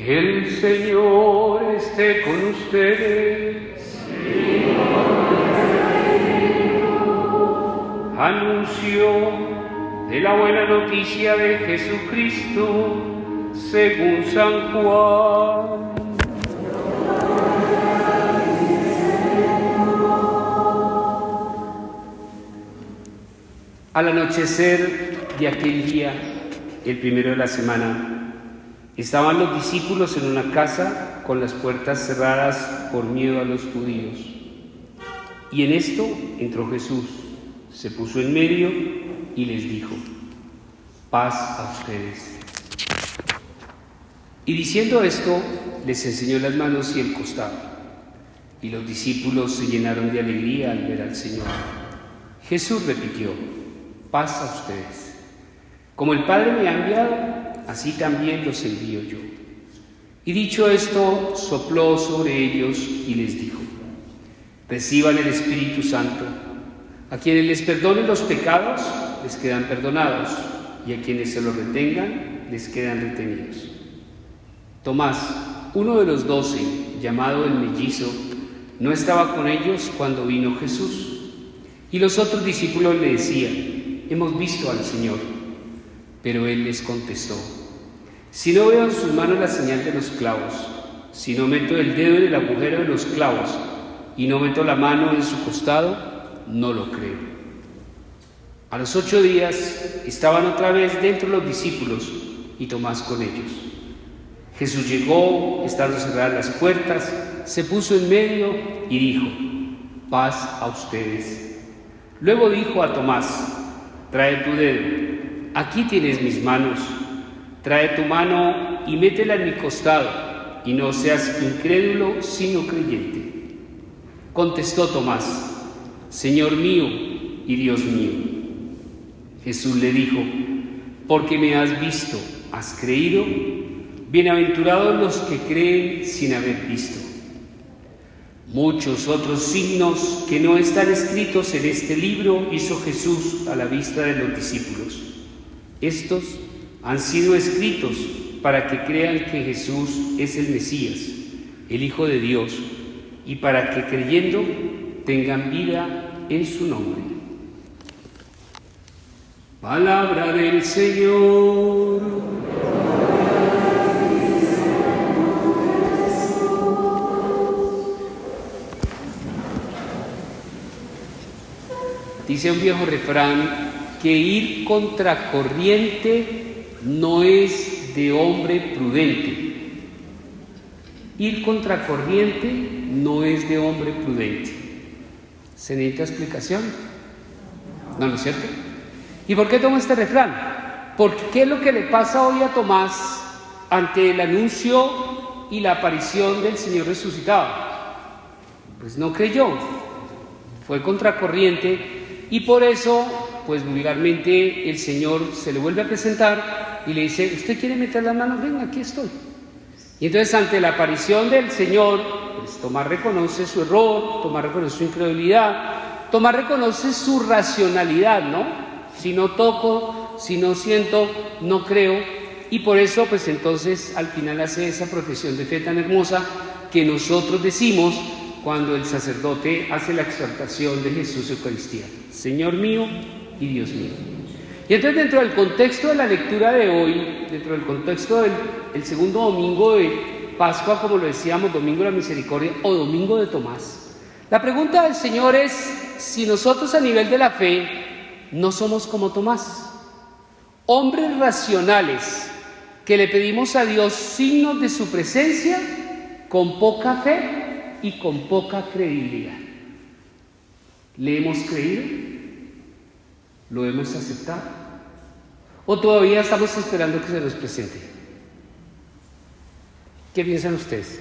El Señor esté con ustedes. Anuncio de la buena noticia de Jesucristo según San Juan. Al anochecer de aquel día, el primero de la semana, estaban los discípulos en una casa con las puertas cerradas por miedo a los judíos. Y en esto entró Jesús, se puso en medio y les dijo: paz a ustedes. Y diciendo esto, les enseñó las manos y el costado. Y los discípulos se llenaron de alegría al ver al Señor. Jesús repitió: paz a ustedes. Como el Padre me ha enviado, así también los envío yo. Y dicho esto, sopló sobre ellos y les dijo: reciban el Espíritu Santo. A quienes les perdonen los pecados, les quedan perdonados, y a quienes se los retengan, les quedan retenidos. Tomás, uno de los 12, llamado el mellizo, no estaba con ellos cuando vino Jesús. Y los otros discípulos le decían: hemos visto al Señor. Pero él les contestó: si no veo en sus manos la señal de los clavos, si no meto el dedo en el agujero de los clavos y no meto la mano en su costado, no lo creo. A los 8 días estaban otra vez dentro los discípulos y Tomás con ellos. Jesús llegó, estando cerradas las puertas, se puso en medio y dijo: paz a ustedes. Luego dijo a Tomás: trae tu dedo. Aquí tienes mis manos, trae tu mano y métela en mi costado, y no seas incrédulo, sino creyente. Contestó Tomás: Señor mío y Dios mío. Jesús le dijo: porque me has visto, has creído. Bienaventurados los que creen sin haber visto. Muchos otros signos que no están escritos en este libro hizo Jesús a la vista de los discípulos. Estos han sido escritos para que crean que Jesús es el Mesías, el Hijo de Dios, y para que creyendo tengan vida en su nombre. Palabra del Señor. Dice un viejo refrán que ir contracorriente no es de hombre prudente. Ir contracorriente no es de hombre prudente. ¿Se necesita explicación? ¿No es cierto? ¿Y por qué tomo este refrán? Porque ¿qué es lo que le pasa hoy a Tomás ante el anuncio y la aparición del Señor resucitado? Pues no creyó, fue contracorriente. Y por eso, pues vulgarmente, el Señor se le vuelve a presentar y le dice: ¿usted quiere meter las manos? Venga, aquí estoy. Y entonces, ante la aparición del Señor, pues Tomás reconoce su error, Tomás reconoce su incredulidad, Tomás reconoce su racionalidad, ¿no? Si no toco, si no siento, no creo. Y por eso, pues entonces, al final hace esa profesión de fe tan hermosa que nosotros decimos cuando el sacerdote hace la exaltación de Jesús Eucaristía: Señor mío y Dios mío. Y entonces, dentro del contexto de la lectura de hoy, dentro del contexto del segundo domingo de Pascua, como lo decíamos, Domingo de la Misericordia o Domingo de Tomás, la pregunta del Señor es si nosotros a nivel de la fe no somos como Tomás, hombres racionales que le pedimos a Dios signos de su presencia con poca fe y con poca credibilidad. ¿Le hemos creído? ¿Lo hemos aceptado? ¿O todavía estamos esperando que se nos presente? ¿Qué piensan ustedes?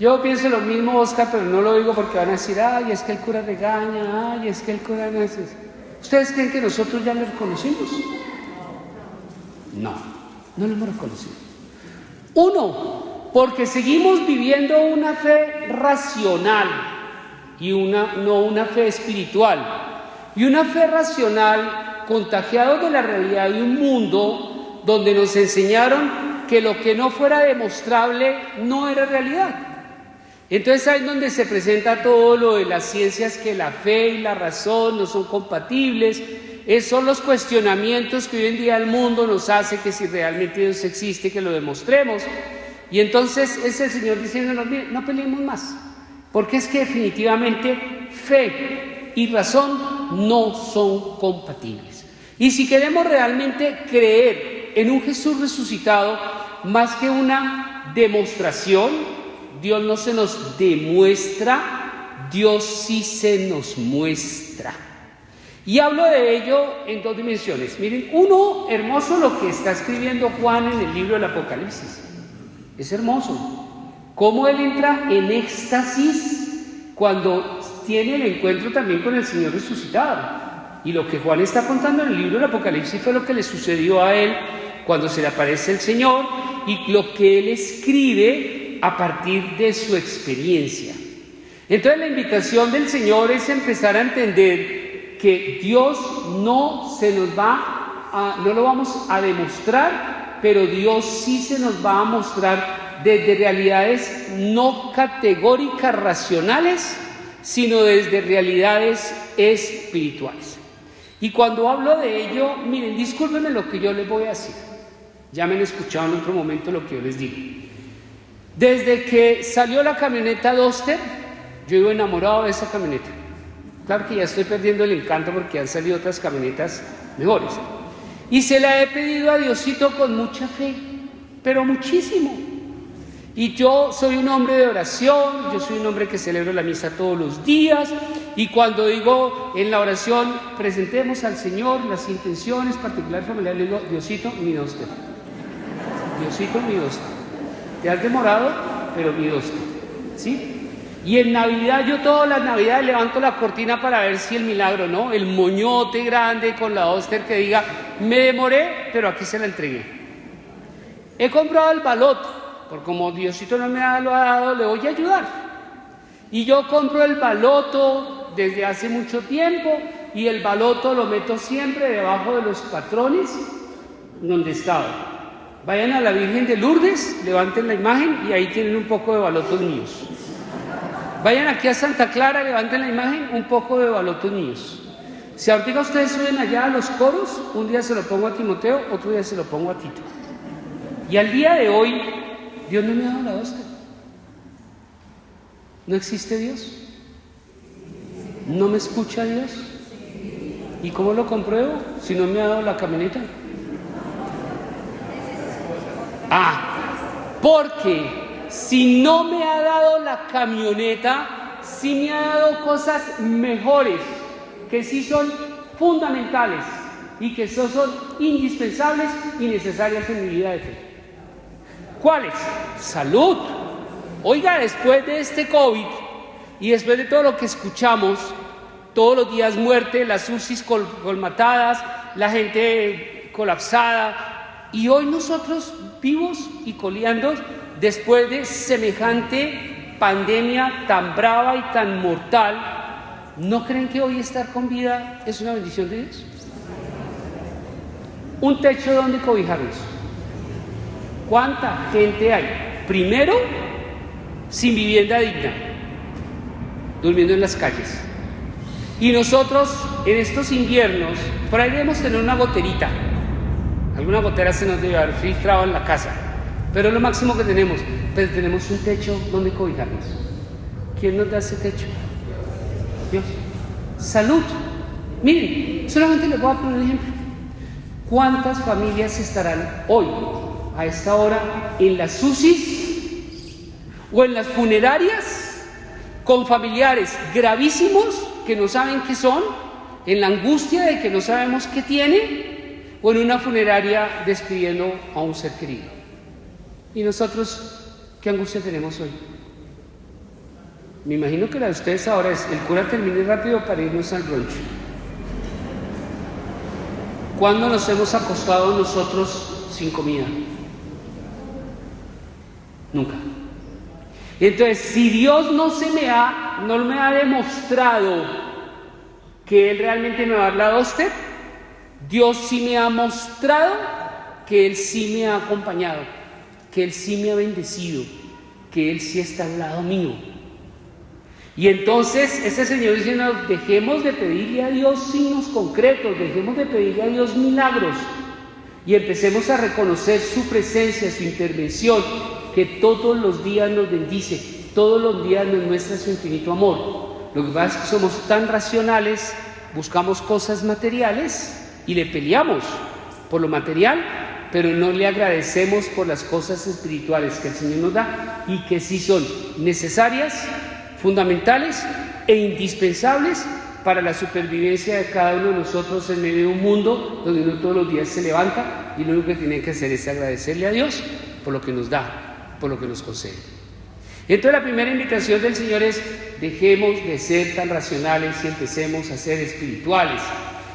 Yo pienso lo mismo, Oscar, pero no lo digo porque van a decir: ay, es que el cura regaña, ay, es que el cura no es eso. ¿Ustedes creen que nosotros ya lo reconocimos? No, no lo hemos reconocido. Uno, porque seguimos viviendo una fe racional y no una fe espiritual. Y una fe racional contagiados de la realidad de un mundo donde nos enseñaron que lo que no fuera demostrable no era realidad. Entonces ahí es donde se presenta todo lo de las ciencias, que la fe y la razón no son compatibles. Son los cuestionamientos que hoy en día el mundo nos hace, que si realmente Dios existe, que lo demostremos. Y entonces es el Señor diciéndonos, mire, no peleemos más, porque es que definitivamente fe y razón no son compatibles. Y si queremos realmente creer en un Jesús resucitado, más que una demostración, Dios no se nos demuestra, Dios sí se nos muestra. Y hablo de ello en dos dimensiones. Miren, uno, hermoso lo que está escribiendo Juan en el libro del Apocalipsis. Es hermoso. Cómo él entra en éxtasis cuando tiene el encuentro también con el Señor resucitado. Y lo que Juan está contando en el libro del Apocalipsis fue lo que le sucedió a él cuando se le aparece el Señor y lo que él escribe a partir de su experiencia. Entonces la invitación del Señor es empezar a entender que Dios no lo vamos a demostrar, pero Dios sí se nos va a mostrar desde realidades no categóricas racionales, sino desde realidades espirituales. Y cuando hablo de ello, miren, discúlpenme lo que yo les voy a decir. Ya me han escuchado en otro momento lo que yo les digo. Desde que salió la camioneta Duster, yo iba enamorado de esa camioneta. Claro que ya estoy perdiendo el encanto porque han salido otras camionetas mejores. Y se la he pedido a Diosito con mucha fe, pero muchísimo. Y yo soy un hombre de oración, yo soy un hombre que celebro la misa todos los días. Y cuando digo en la oración, presentemos al Señor las intenciones particulares familiares, le digo, Diosito, mi Duster. Diosito, mi Duster. Te has demorado, pero mi Duster. ¿Sí? Y en Navidad, yo todas las Navidades levanto la cortina para ver si el milagro, ¿no? El moñote grande con la Duster que diga, me demoré, pero aquí se la entregué. He comprado el baloto, porque como Diosito no me lo ha dado, le voy a ayudar. Y yo compro el baloto desde hace mucho tiempo, y el baloto lo meto siempre debajo de los patrones donde estaba. Vayan a la Virgen de Lourdes, levanten la imagen y ahí tienen un poco de balotos míos. Vayan aquí a Santa Clara, levanten la imagen, un poco de balotos míos. Si ahorita ustedes suben allá a los coros, un día se lo pongo a Timoteo, otro día se lo pongo a Tito. Y al día de hoy, Dios no me ha dado la hostia. ¿No existe Dios? ¿No me escucha Dios? ¿Y cómo lo compruebo si no me ha dado la camioneta? Porque si no me ha dado la camioneta, sí me ha dado cosas mejores, que sí son fundamentales y que son indispensables y necesarias en mi vida de fe. ¿Cuáles? Salud. Oiga, después de este COVID y después de todo lo que escuchamos, todos los días muerte, las UCIs colmatadas, la gente colapsada, y hoy nosotros vivos y coleando después de semejante pandemia tan brava y tan mortal, ¿no creen que hoy estar con vida es una bendición de Dios? Un techo donde cobijarnos. ¿Cuánta gente hay? Primero, sin vivienda digna, durmiendo en las calles. Y nosotros, en estos inviernos, por ahí debemos tener una goterita. Alguna gotera se nos debe haber filtrado en la casa, pero es lo máximo que tenemos. Pero tenemos un techo donde cobijarnos. ¿Quién nos da ese techo? Dios. Salud. Miren, solamente les voy a poner un ejemplo. ¿Cuántas familias estarán hoy, a esta hora, en las UCIs o en las funerarias con familiares gravísimos que no saben qué son, en la angustia de que no sabemos qué tienen, o en una funeraria despidiendo a un ser querido? ¿Y nosotros qué angustia tenemos hoy? Me imagino que la de ustedes ahora es: el cura termine rápido para irnos al brunch. ¿Cuándo nos hemos acostado nosotros sin comida? Nunca. Entonces, si Dios no me ha demostrado que Él realmente me va a dar la hostia, Dios sí me ha mostrado que Él sí me ha acompañado, que Él sí me ha bendecido, que Él sí está al lado mío. Y entonces ese Señor dice: dejemos de pedirle a Dios signos concretos, dejemos de pedirle a Dios milagros y empecemos a reconocer su presencia, su intervención, que todos los días nos bendice, todos los días nos muestra su infinito amor. Lo que pasa es que somos tan racionales, buscamos cosas materiales y le peleamos por lo material, pero no le agradecemos por las cosas espirituales que el Señor nos da y que sí son necesarias, fundamentales e indispensables para la supervivencia de cada uno de nosotros en medio de un mundo donde uno todos los días se levanta y lo único que tiene que hacer es agradecerle a Dios por lo que nos da, por lo que nos concede. Entonces la primera invitación del Señor es: dejemos de ser tan racionales y empecemos a ser espirituales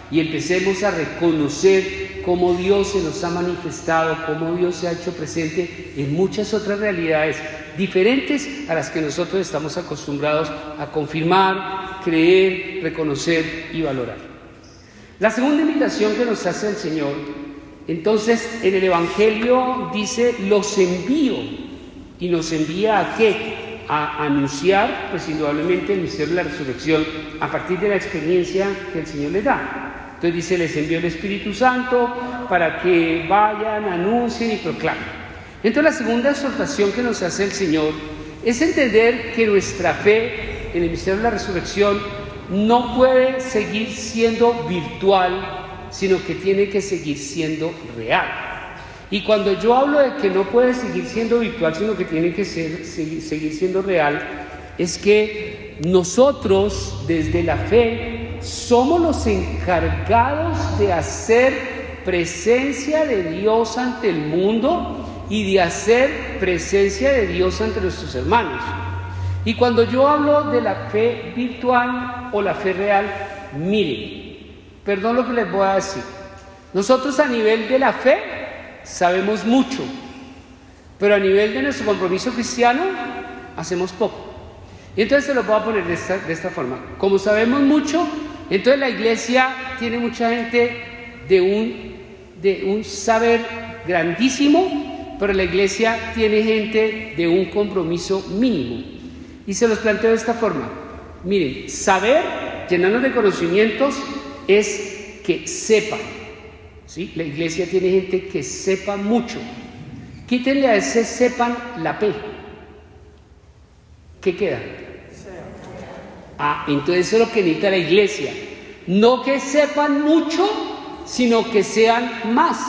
y empecemos a reconocer cómo Dios se nos ha manifestado, cómo Dios se ha hecho presente en muchas otras realidades diferentes a las que nosotros estamos acostumbrados a confirmar, creer, reconocer y valorar. La segunda invitación que nos hace el Señor, entonces, en el Evangelio dice: los envío. ¿Y nos envía a qué? A anunciar, pues indudablemente, el misterio de la resurrección a partir de la experiencia que el Señor les da. Entonces dice: les envió el Espíritu Santo para que vayan, anuncien y proclamen. Entonces la segunda exhortación que nos hace el Señor es entender que nuestra fe en el misterio de la resurrección no puede seguir siendo virtual, sino que tiene que seguir siendo real. Y cuando yo hablo de que no puede seguir siendo virtual, sino que tiene que seguir siendo real, es que nosotros desde la fe somos los encargados de hacer presencia de Dios ante el mundo y de hacer presencia de Dios ante nuestros hermanos. Y cuando yo hablo de la fe virtual o la fe real, miren, perdón lo que les voy a decir, nosotros a nivel de la fe sabemos mucho, pero a nivel de nuestro compromiso cristiano hacemos poco. Y entonces se lo voy a poner de esta forma: como sabemos mucho, entonces la iglesia tiene mucha gente de un saber grandísimo, pero la iglesia tiene gente de un compromiso mínimo. Y se los planteo de esta forma: miren, saber, llenarnos de conocimientos, es que sepan. ¿Sí? La iglesia tiene gente que sepa mucho. Quítenle a ese sepan la P. ¿Qué queda? Entonces eso es lo que necesita la iglesia. No que sepan mucho, sino que sean más.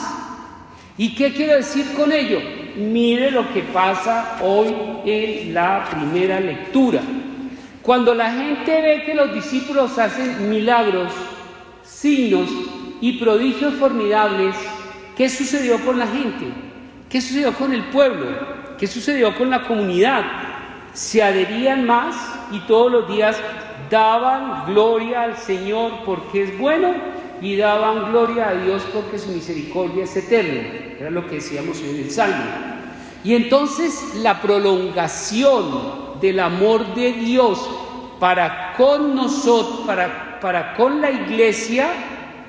¿Y qué quiero decir con ello? Mire lo que pasa hoy en la primera lectura. Cuando la gente ve que los discípulos hacen milagros, signos y prodigios formidables, ¿qué sucedió con la gente? ¿Qué sucedió con el pueblo? ¿Qué sucedió con la comunidad? Se adherían más y todos los días daban gloria al Señor porque es bueno y daban gloria a Dios porque su misericordia es eterna. Era lo que decíamos hoy en el Salmo. Y entonces la prolongación del amor de Dios para con nosotros, para con la iglesia,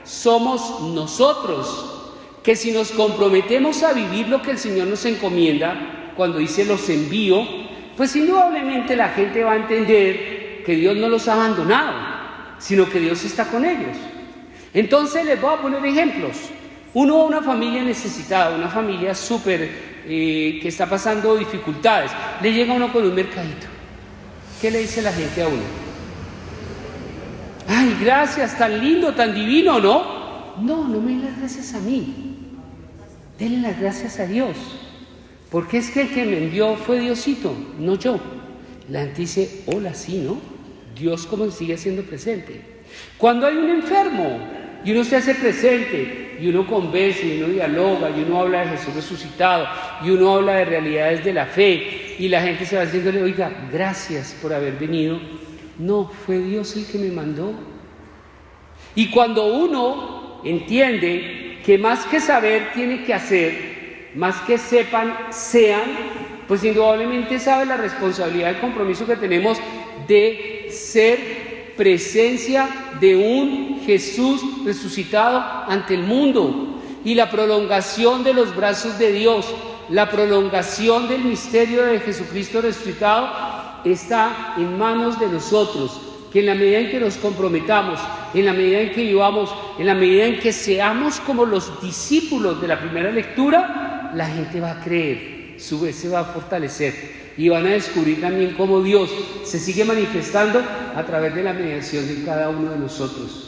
somos nosotros, que si nos comprometemos a vivir lo que el Señor nos encomienda, cuando dice los envío, pues indudablemente la gente va a entender que Dios no los ha abandonado, sino que Dios está con ellos. Entonces les voy a poner ejemplos. Una familia necesitada, una familia que está pasando dificultades, le llega uno con un mercadito. ¿Qué le dice la gente a uno? ¡Ay, gracias! Tan lindo, tan divino, ¿no? No me den las gracias a mí. Denle las gracias a Dios. Porque es que el que me envió fue Diosito, no yo. La gente dice: hola, sí, ¿no? Dios como sigue siendo presente. Cuando hay un enfermo y uno se hace presente y uno conversa y uno dialoga y uno habla de Jesús resucitado y uno habla de realidades de la fe y la gente se va diciéndole: oiga, gracias por haber venido. No, fue Dios el que me mandó. Y cuando uno entiende que más que saber tiene que hacer, más que sepan, sean, pues indudablemente sabe la responsabilidad, el compromiso que tenemos de ser presencia de un Jesús resucitado ante el mundo. y la prolongación de los brazos de Dios, la prolongación del misterio de Jesucristo resucitado está en manos de nosotros, que en la medida en que nos comprometamos, en la medida en que vivamos, en la medida en que seamos como los discípulos de la primera lectura, la gente va a creer, su fe se va a fortalecer y van a descubrir también cómo Dios se sigue manifestando a través de la mediación de cada uno de nosotros.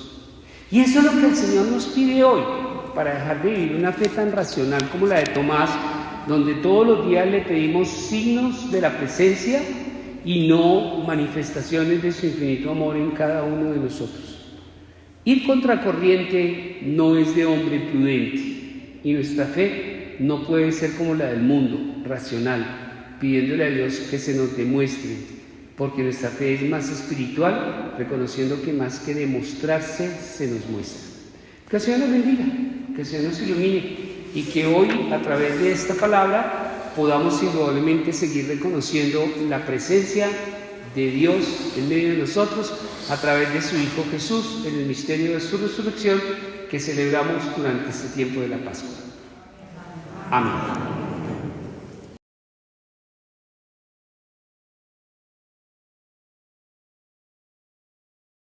Y eso es lo que el Señor nos pide hoy, para dejar de vivir una fe tan racional como la de Tomás, donde todos los días le pedimos signos de la presencia y no manifestaciones de su infinito amor en cada uno de nosotros. Ir contracorriente no es de hombre prudente, y nuestra fe no puede ser como la del mundo, racional, pidiéndole a Dios que se nos demuestre, porque nuestra fe es más espiritual, reconociendo que más que demostrarse, se nos muestra. Que el Señor nos bendiga, que el Señor nos ilumine, y que hoy, a través de esta palabra, podamos indudablemente seguir reconociendo la presencia de Dios en medio de nosotros a través de su Hijo Jesús en el misterio de su resurrección que celebramos durante este tiempo de la Pascua. Amén.